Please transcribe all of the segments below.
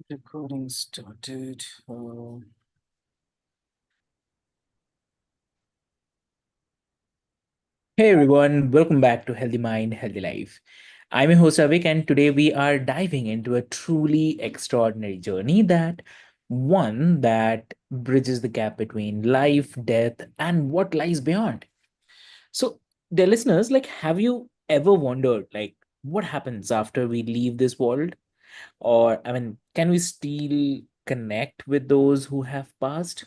Recording started. Hey everyone, welcome back to Healthy Mind, Healthy Life. I'm your host Avik, and today we are diving into a truly extraordinary journey that bridges the gap between life, death, and what lies beyond. So, dear listeners, have you ever wondered, what happens after we leave this world? Or, can we still connect with those who have passed?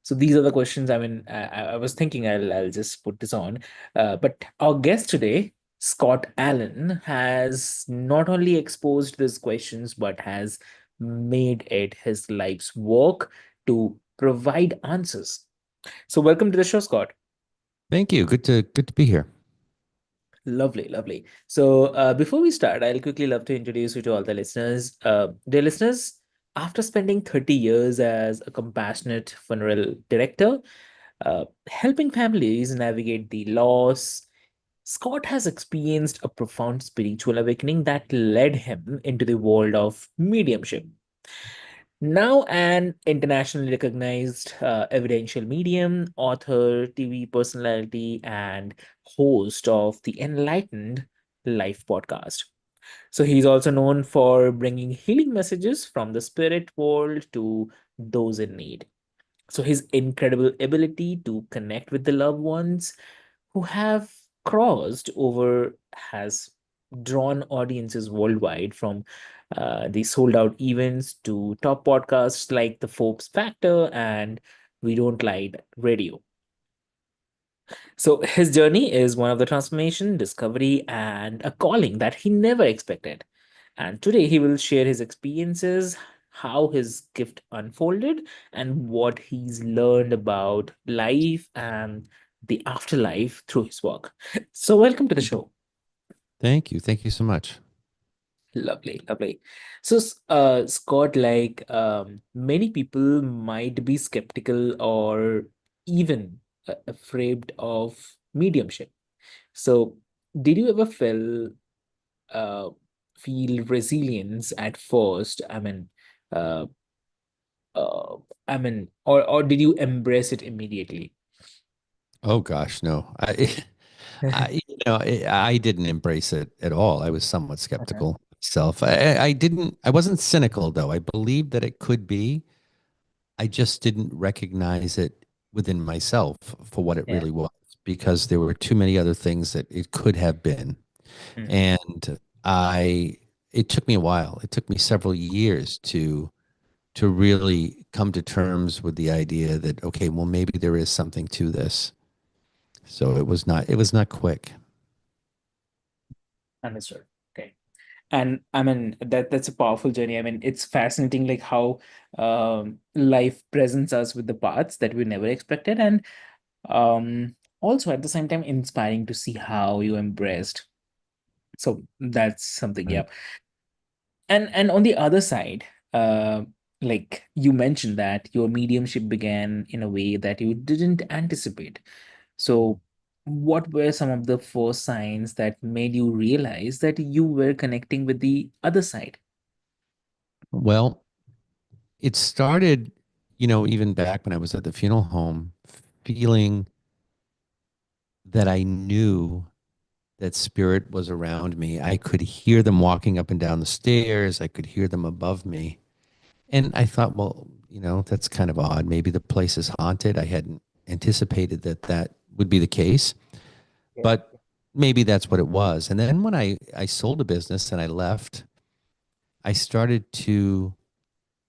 So these are the questions. I was thinking I'll just put this on. But our guest today, Scott Allan, has not only exposed these questions but has made it his life's work to provide answers. So welcome to the show, Scott. Thank you. Good to be here. Lovely, lovely. So, before we start, I'll quickly love to introduce you to all the listeners. Dear listeners, after spending 30 years as a compassionate funeral director, helping families navigate the loss, Scott has experienced a profound spiritual awakening that led him into the world of mediumship. Now, an internationally recognized evidential medium, author, TV personality, and host of the Enlightened Life podcast. So, he's also known for bringing healing messages from the spirit world to those in need. So, his incredible ability to connect with the loved ones who have crossed over has drawn audiences worldwide, from the sold out events to top podcasts like the Forbes Factor and We Don't Lie Radio. So his journey is one of the transformation, discovery, and a calling that he never expected. And today he will share his experiences, how his gift unfolded, and what he's learned about life and the afterlife through his work. So welcome to the show. Thank you. Thank you so much. Lovely, lovely. So, Scott, many people might be skeptical or even afraid of mediumship. So, did you ever uh, feel resilience at first? Uh, or did you embrace it immediately? Oh gosh, no. I didn't embrace it at all. I was somewhat Uh-huh. skeptical myself. I didn't. I wasn't cynical though. I believed that it could be. I just didn't recognize it within myself for what it Yeah. really was because there were too many other things that it could have been. Mhm. And I. It took me a while. It took me several years to really come to terms with the idea that okay, well maybe there is something to this. So it was not quick. Understood. Okay. And that's a powerful journey. It's fascinating, like how life presents us with the paths that we never expected, and also at the same time inspiring to see how you embraced. So that's something, Right. yeah. And on the other side, uh like you mentioned that your mediumship began in a way that you didn't anticipate. So what were some of the first signs that made you realize that you were connecting with the other side? Well, it started, even back when I was at the funeral home, feeling that I knew that spirit was around me. I could hear them walking up and down the stairs. I could hear them above me. And I thought, well, that's kind of odd. Maybe the place is haunted. I hadn't anticipated that that would be the case, Yeah. but maybe that's what it was. And then when I sold a business and I left, I started to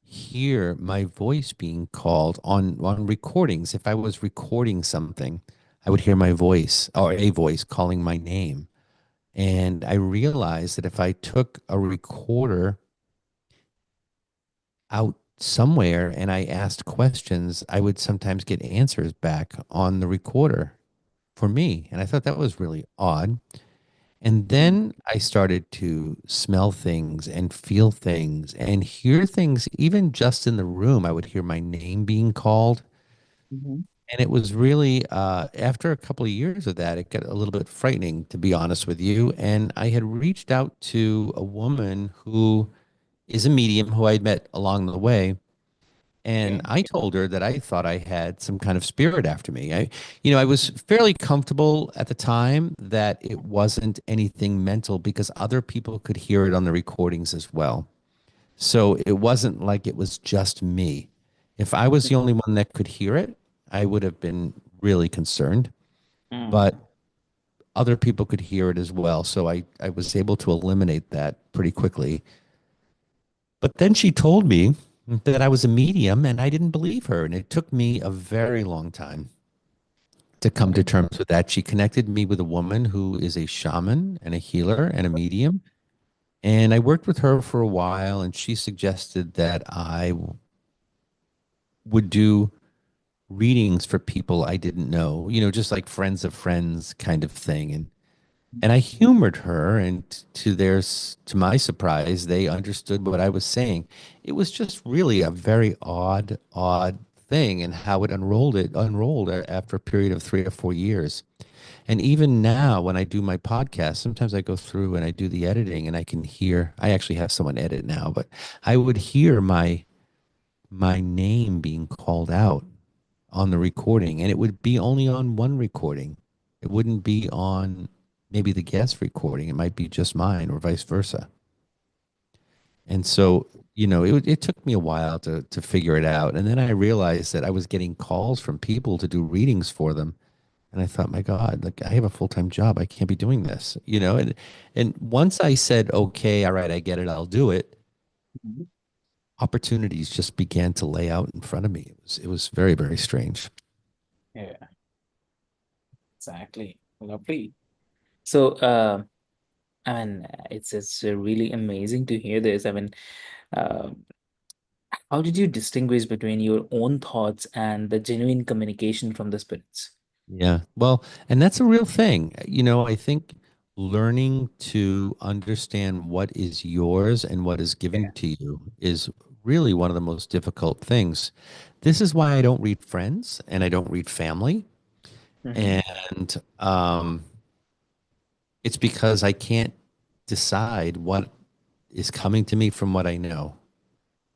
hear my voice being called on recordings. If I was recording something, I would hear my voice or a voice calling my name. And I realized that if I took a recorder out somewhere and I asked questions, I would sometimes get answers back on the recorder for me. And I thought that was really odd. And then I started to smell things and feel things and hear things, even just in the room. I would hear my name being called. Mm-hmm. And it was really after a couple of years of that, it got a little bit frightening, to be honest with you. And I had reached out to a woman who is a medium who I'd met along the way. And Okay. I told her that I thought I had some kind of spirit after me. I was fairly comfortable at the time that it wasn't anything mental because other people could hear it on the recordings as well. So it wasn't like it was just me. If I was the only one that could hear it, I would have been really concerned. But Mm. other people could hear it as well. So I was able to eliminate that pretty quickly. But then she told me that I was a medium and I didn't believe her. And it took me a very long time to come to Okay. terms with that. She connected me with a woman who is a shaman and a healer and a medium. And I worked with her for a while, and she suggested that would do readings for people I didn't know, just like friends of friends kind of thing. And I humored her, and to my surprise, they understood what I was saying. It was just really a very odd thing, and how it unrolled after a period of 3 or 4 years. And even now, when I do my podcast, sometimes I go through and I do the editing, and I can hear. I actually have someone edit now, but I would hear my name being called out on the recording, and it would be only on one recording. It wouldn't be on maybe the guest recording. It might be just mine or vice versa. And so, it took me a while to figure it out. And then I realized that I was getting calls from people to do readings for them. And I thought, my God, like I have a full-time job. I can't be doing this. And once I said, okay, all right, I get it, I'll do it, Mhm. opportunities just began to lay out in front of me. It was very, very strange. Yeah, exactly. Lovely. So, it's really amazing to hear this. Uh, how did you distinguish between your own thoughts and the genuine communication from the spirits? Yeah. Well, and that's a real thing. I think learning to understand what is yours and what is given Yeah. to you is really one of the most difficult things. This is why I don't read friends and I don't read family. Mm-hmm. And it's because I can't decide what is coming to me from what I know.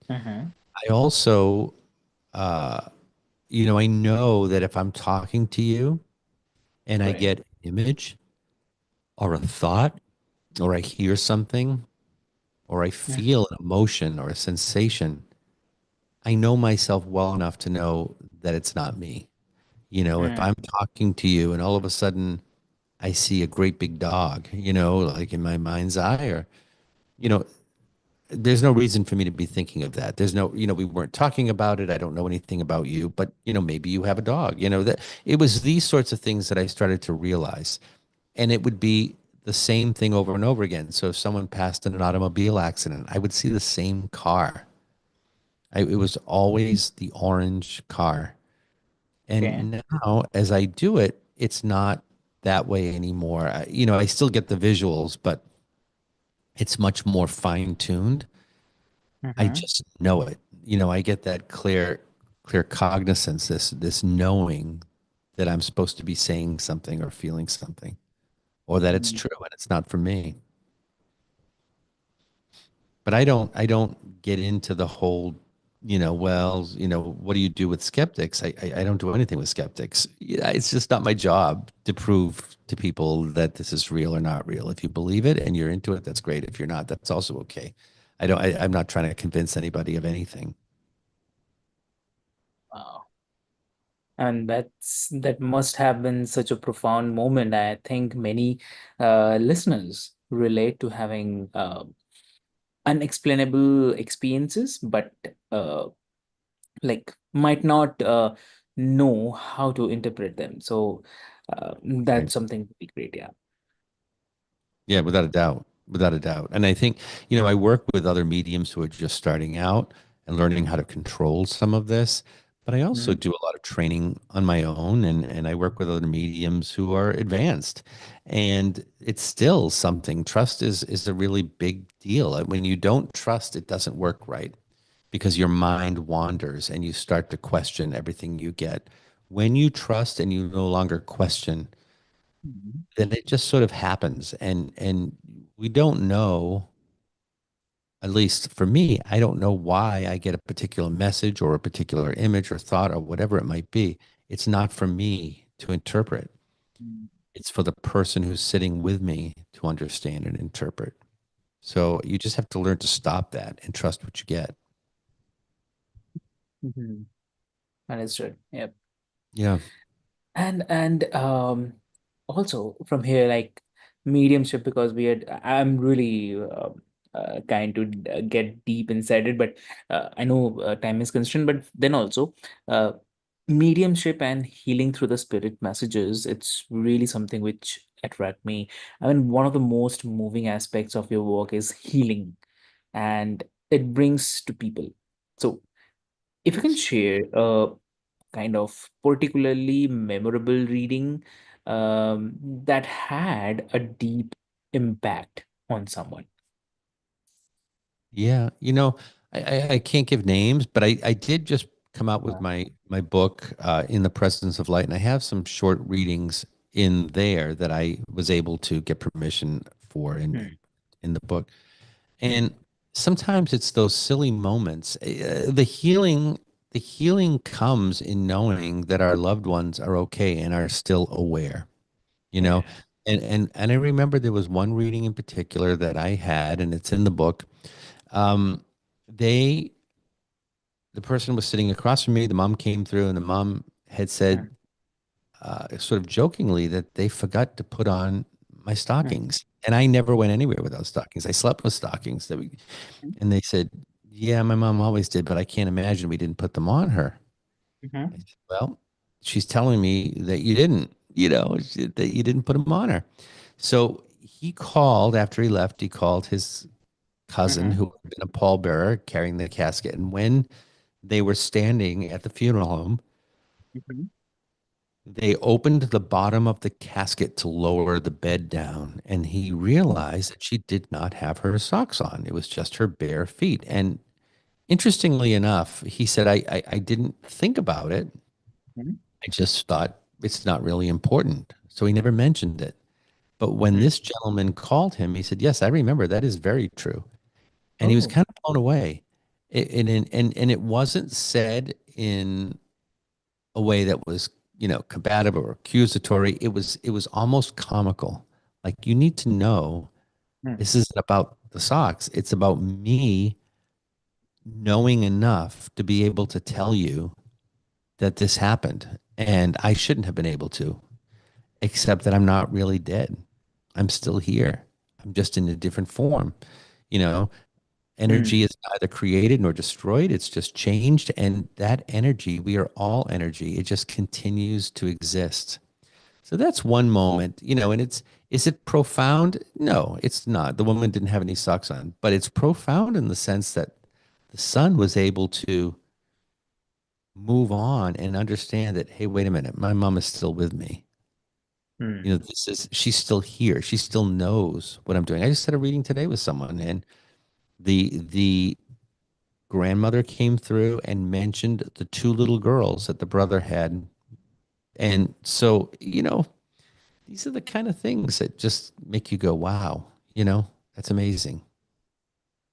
Mm-hmm. I also, uh, I know that if I'm talking to you and I Great. get an image or a thought, or I hear something, or I feel an emotion or a sensation, I know myself well enough to know that it's not me. If Mm-hmm. I'm talking to you and all of a sudden I see a great big dog, like in my mind's eye, or, you know, there's no reason for me to be thinking of that. There's no, we weren't talking about it. I don't know anything about you, but, maybe you have a dog, that it was these sorts of things that I started to realize. And it would be the same thing over and over again. So if someone passed in an automobile accident, I would see the same car. It was always the orange car. Okay. And now, as I do it, it's not that way anymore. I still get the visuals, but it's much more fine tuned. I Mm-hmm. just know it. I get that clear cognizance, this knowing that I'm supposed to be saying something or feeling something, or that it's true and it's not for me. But I don't get into the whole, well, what do you do with skeptics? I don't do anything with skeptics. Yeah, it's just not my job to prove to people that this is real or not real. If you believe it and you're into it, that's great. If you're not, that's also okay. I'm not trying to convince anybody of anything. Wow. And that must have been such a profound moment. I think many listeners relate to having unexplainable experiences, but uh, like might not know how to interpret them. So Right. that's something to be great. Yeah. Yeah, without a doubt. Without a doubt. And I think, I work with other mediums who are just starting out and learning how to control some of this. But I also Mhm. do a lot of training on my own, and I work with other mediums who are advanced. And it's still something. Trust is a really big deal. When you don't trust, it doesn't work right because your mind wanders and you start to question everything you get. When you trust and you no longer question, Mhm. then it just sort of happens. And we don't know, at least for me, I don't know why I get a particular message or a particular image or thought or whatever it might be. It's not for me to interpret. Mhm. It's for the person who's sitting with me to understand and interpret. So you just have to learn to stop that and trust what you get. Mhm. Understood. Yeah. Yeah. And also from here, like mediumship, because I'm really kind to get deep inside it, but I know time is constrained. But then also, uh, mediumship and healing through the spirit messages, it's really something which attract me. I mean, one of the most moving aspects of your work is healing, and it brings to people. So if you can share kind of particularly memorable reading that had a deep impact on someone. Yeah. I can't give names, but I did just come out with Uh, my book, In the Presence of Light, and I have some short readings in there that I was able to get permission for hmm, in the book. And sometimes it's those silly moments. The healing comes in knowing that our loved ones are okay and are still aware, you know. yeah. And I remember there was one reading in particular that I had, and it's in the book. Um, they the person was sitting across from me. The mom came through, and the mom had said, Hmm, sort of jokingly, that they forgot to put on my hmm, stockings, and I never went anywhere without stockings. I slept with stockings. And they said, "Yeah, my mom always did, but I can't imagine we didn't put them on her." I hmm, said, "Well, she's telling me that you didn't, that you didn't put them on her." So he called after he left. He called his cousin, hmm, who had been a pallbearer carrying the casket. And when they were standing at the funeral home, hmm, they opened the bottom of the casket to lower the bed down. And he realized that she did not have her socks on. It was just her bare feet. And interestingly enough, he said, I didn't think about it. hmm, I just thought it's not really important. So he never mentioned it. But when hmm. this gentleman called him, he said, "Yes, I remember. That is very true." And he was Oh. kind of blown away. And it wasn't said in a way that was, combative or accusatory. It was almost comical. Like, you need to know Hmm, this isn't about the socks. It's about me knowing enough to be able to tell you that this happened. And I shouldn't have been able to, except that I'm not really dead. I'm still here. I'm just in a different form. You know, energy hmm, is neither created nor destroyed. It's just changed. And that energy, we are all energy. It just continues to exist. So that's one moment, and is it profound? No, it's not. The woman didn't have any socks on, but it's profound in the sense that the son was able to move on and understand that, hey, wait a minute, my mom is still with me. hmm, She's still here. She still knows what I'm doing. I just had a reading today with someone, and the grandmother came through and mentioned the two little girls that the brother had. And so, these are the kind of things that just make you go, wow, that's amazing.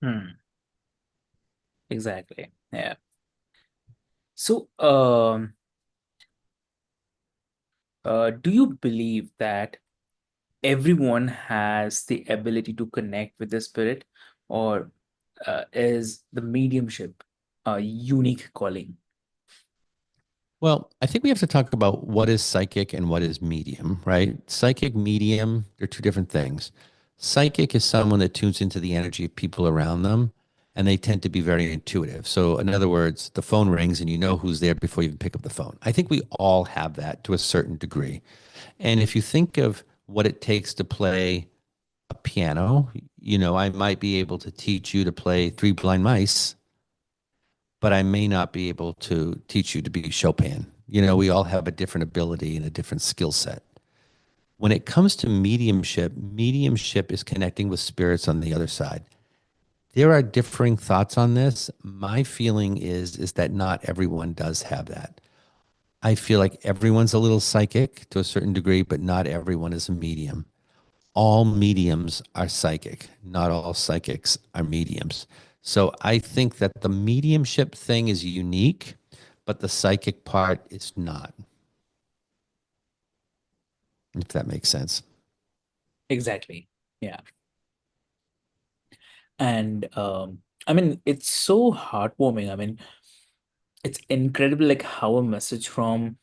hmm. Exactly. Yeah. So, do you believe that everyone has the ability to connect with the spirit, or is the mediumship a unique calling? Well, I think we have to talk about what is psychic and what is medium, right? Psychic, medium, they're two different things. Psychic is someone that tunes into the energy of people around them, and they tend to be very intuitive. So, in other words, the phone rings and you know who's there before you even pick up the phone. I think we all have that to a certain degree. And if you think of what it takes to play a piano, I might be able to teach you to play Three Blind Mice, but I may not be able to teach you to be Chopin. We all have a different ability and a different skill set. When it comes to mediumship, mediumship is connecting with spirits on the other side. There are differing thoughts on this. My feeling is that not everyone does have that. I feel like everyone's a little psychic to a certain degree, but not everyone is a medium. All mediums are psychic. Not all psychics are mediums. So I think that the mediumship thing is unique, but the psychic part is not, if that makes sense. Exactly. Yeah. And I mean, it's so heartwarming. I mean, it's incredible like how a message from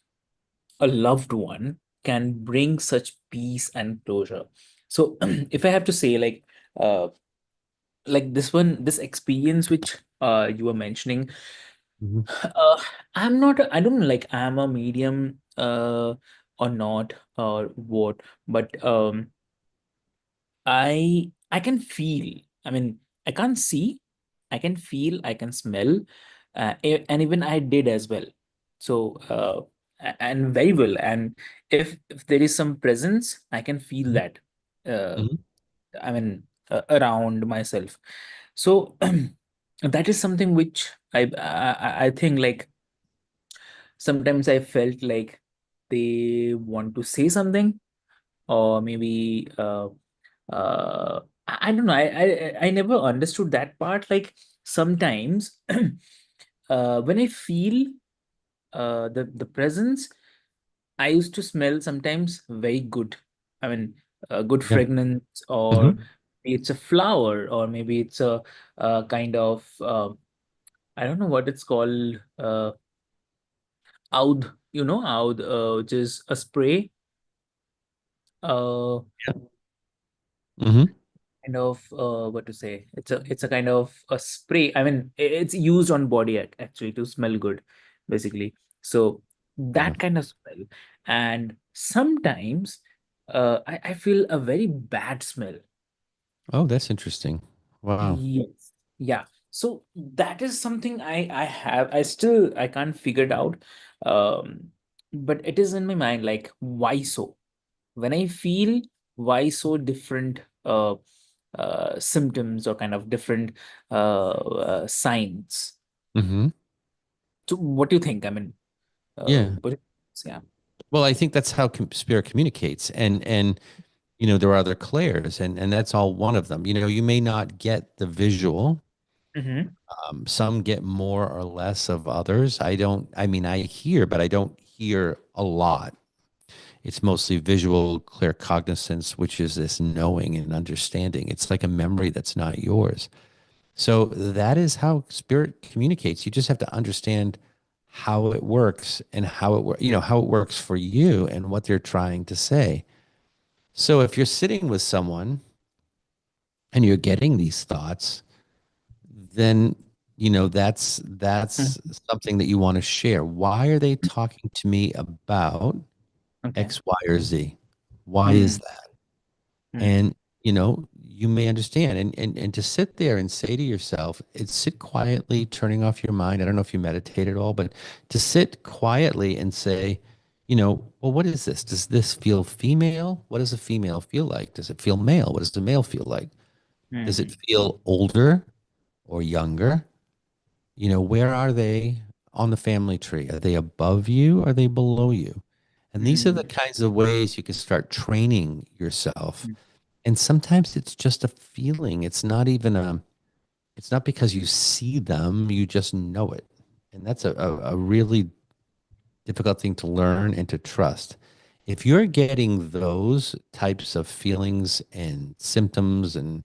a loved one can bring such peace and closure. So if I have to say uh this experience which you were mentioning, Mhm. I'm not, I don't know, like I'm a medium or not or what, but I can feel. I mean, I can't see, I can feel, I can smell, and even I did as well. So and very well. And if there is some presence, I can feel Mhm. that. Uh, Mhm. I mean, around myself. So that is something which I think like sometimes I felt like they want to say something, or maybe I don't know. I never understood that part. Like sometimes when I feel the presence, I used to smell sometimes very good. I mean, a good Yeah. fragrance, or Mhm. maybe it's a flower, or maybe it's a kind of I don't know what it's called. Oud, oud, which is a spray. Uh, Yeah. Mhm. Kind of what to say, it's a kind of a spray. I mean, it's used on body actually to smell good, basically. So Yeah. that kind of smell. And sometimes I feel a very bad smell. Oh, that's interesting. Wow. Yes. Yeah. So that is something I can't figure it out. um but it is in my mind, like why so, when I feel, why so different symptoms, or kind of different signs. Mhm. So what do you think? I mean, Yeah. yeah. Well, I think that's how spirit communicates, and there are other clairs, and that's all one of them. You may not get the visual. Mm-hmm. Some get more or less of others. I don't. I mean, I hear, but I don't hear a lot. It's mostly visual claircognizance, which is this knowing and understanding. It's like a memory that's not yours. So that is how spirit communicates. You just have to understand how it works and how it works for you and what they're trying to say. So if you're sitting with someone and you're getting these thoughts, then that's Mm-hmm. something that you want to share. Why are they talking to me about Okay. X, Y, or Z? Why is Mm-hmm. that? And you may understand, and to sit there and say to yourself, it's sit quietly, turning off your mind. I don't know if you meditate at all, but to sit quietly and say, well, what is this? Does this feel female? What does a female feel like? Does it feel male? What does the male feel like? Does it Mm-hmm. feel older or younger? Where are they on the family tree? Are they above you? Are they below you? And these are the Mm-hmm. kinds of ways you can start training yourself. And sometimes it's just a feeling. It's not because you see them, you just know it. And that's a really difficult thing to learn and to trust. If you're getting those types of feelings and symptoms, and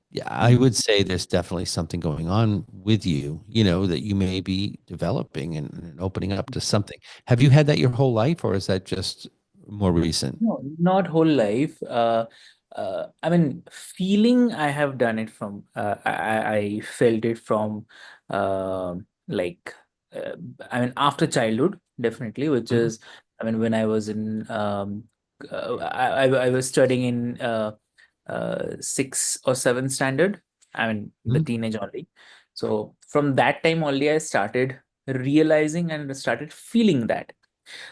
yeah, I Mm-hmm. would say there's definitely something going on with you, that you may be developing and opening up to something. Have you had that your whole life, or is that just more recent? No, not whole life. I mean, feeling I have done it from. I felt it from, like, uh, I mean, after childhood, definitely. Which Mhm. is, I mean, when I was in, I was studying in sixth or seventh standard. I mean, the Mhm. teenage only. So from that time only, I started realizing and started feeling that,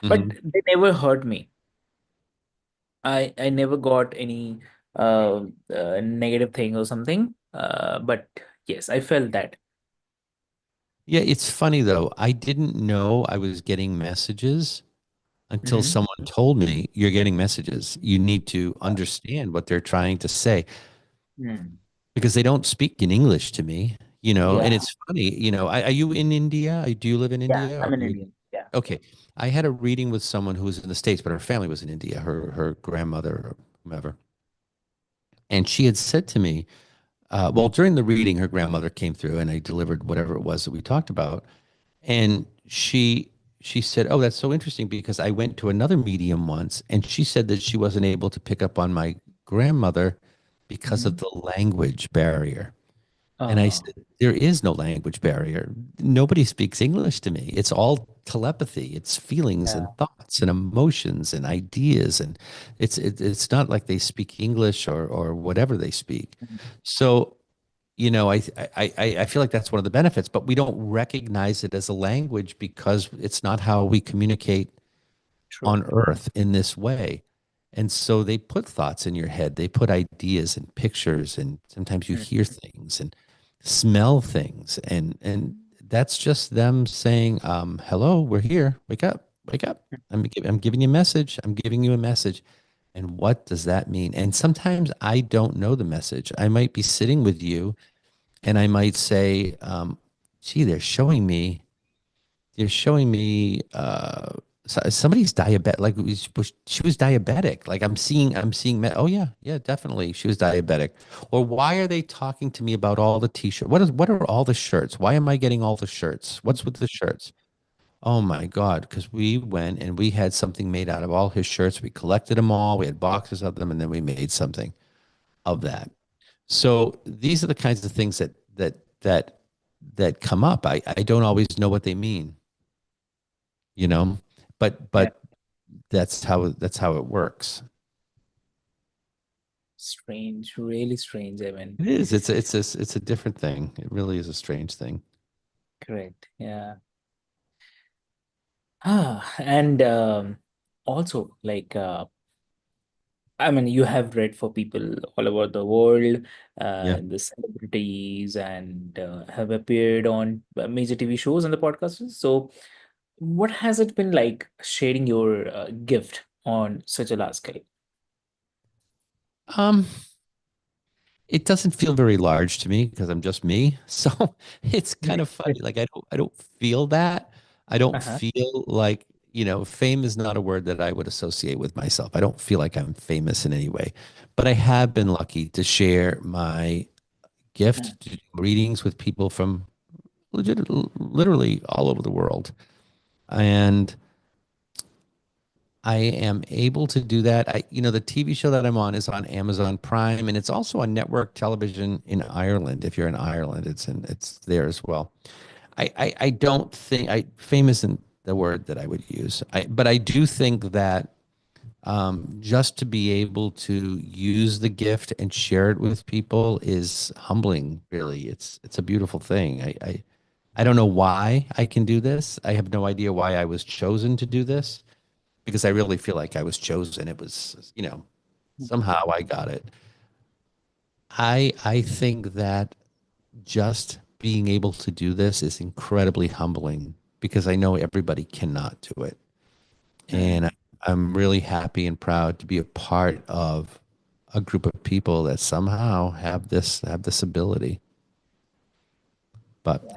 but Mhm. they never hurt me. I never got any negative thing or something. But yes, I felt that. Yeah, it's funny though. I didn't know I was getting messages until Mm-hmm. someone told me you're getting messages. You need to understand what they're trying to say Mm. because they don't speak in English to me, and Yeah. it's funny, are you in India? Do you live in Yeah. India? I'm an Indian. Yeah. Okay. I had a reading with someone who was in the States, but her family was in India, her grandmother or whomever. And she had said to me, well, during the reading, her grandmother came through and I delivered whatever it was that we talked about. And she said, "Oh, that's so interesting because I went to another medium once, and she said that she wasn't able to pick up on my grandmother because of Mm-hmm. the language barrier." And I Oh. said, "There is no language barrier. Nobody speaks English to me. It's all telepathy. It's feelings Yeah. and thoughts and emotions and ideas, and it's not like they speak English or whatever they speak." Mhm. So I feel like that's one of the benefits, but we don't recognize it as a language because it's not how we communicate True. on earth in this way. And so they put thoughts in your head, they put ideas and pictures, and sometimes you Mm. hear things and smell things. And that's just them saying, hello, we're here. Wake up, wake up. I'm giving you a message. I'm giving you a message. And what does that mean? And sometimes I don't know the message. I might be sitting with you and I might say, gee, they're showing me somebody's diabetic. Like she was diabetic. Like oh yeah, yeah, definitely she was diabetic. Or why are they talking to me about all the t-shirts? What are all the shirts? Why am I getting all the shirts? What's with the shirts? Oh my God, because we went and we had something made out of all his shirts. We collected them all. We had boxes of them, and then we made something of that. So these are the kinds of things that come up. I don't always know what they mean, you know, Yeah. but that's how it works. Strange. Really strange. I mean, It is. It's a different thing. It really is a strange thing. correct. Yeah. And also, like, I mean, you have read for people all over the world, Yeah. the celebrities, and have appeared on major TV shows and the podcasts. So, what has it been like sharing your gift on such a large scale? Um, it doesn't feel very large to me because I'm just me. So it's kind of funny. Like I don't feel that. I don't Uh-huh. feel like, fame is not a word that I would associate with myself. I don't feel like I'm famous in any way. But I have been lucky to share my Mm. gift to do readings with people from literally all over the world. And I am able to do that. The TV show that I'm on is on Amazon Prime, and it's also on network television in Ireland. If you're in Ireland, it's there as well. I don't think fame isn't the word that I would use. But I do think that just to be able to use the gift and share it with people is humbling. Really, it's a beautiful thing. I don't know why I can do this. I have no idea why I was chosen to do this because I really feel like I was chosen. It was, somehow I got it. I think that just being able to do this is incredibly humbling because I know everybody cannot do it. And Mm. I'm really happy and proud to be a part of a group of people that somehow have this ability. But Yeah,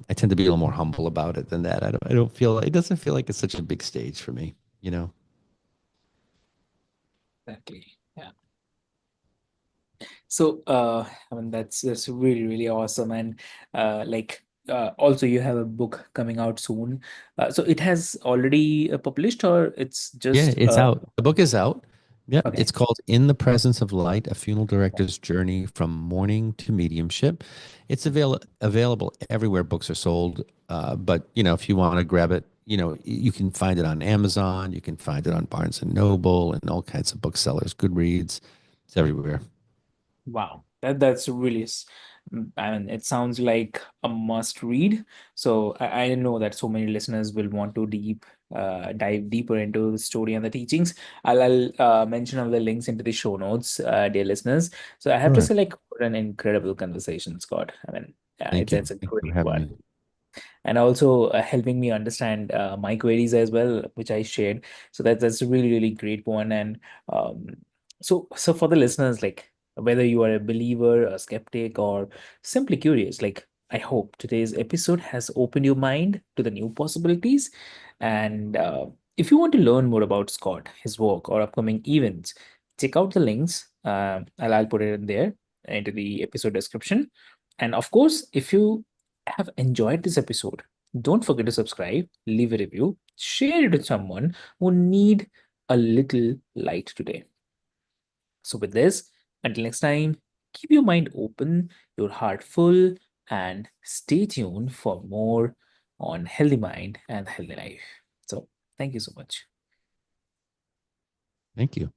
I tend to be a little more humble about it than that. I don't feel it doesn't feel like it's such a big stage for me, you know. exactly. Yeah. So, I mean, that's really, really awesome. And also you have a book coming out soon. So it has already published, or it's Yeah, just it's out. The book is out. Yep. okay. It's called In the Presence of Light, a funeral director's journey from mourning to mediumship. It's available everywhere books are sold. But if you want to grab it, you can find it on Amazon. You can find it on Barnes and Noble and all kinds of booksellers, Goodreads. It's everywhere. Wow, that's really, I mean, it sounds like a must read. So I know that so many listeners will want to dive deeper into the story and the teachings. I'll mention all the links into the show notes, dear listeners. So I have to Sure. say, like, what an incredible conversation, Scott. I mean, Thank you. it's a Thank you for great having me. one. and also helping me understand my queries as well, which I shared. So that's a really really great one. And um, so for the listeners, like whether you are a believer, a skeptic, or simply curious, like I hope today's episode has opened your mind to the new possibilities. And if you want to learn more about Scott, his work, or upcoming events, check out the links. I'll put it in there into the episode description. And of course, if you have enjoyed this episode, don't forget to subscribe, leave a review, share it with someone who need a little light today. So with this, until next time, keep your mind open, your heart full, and stay tuned for more on healthy mind and healthy life. So thank you so much. Thank you.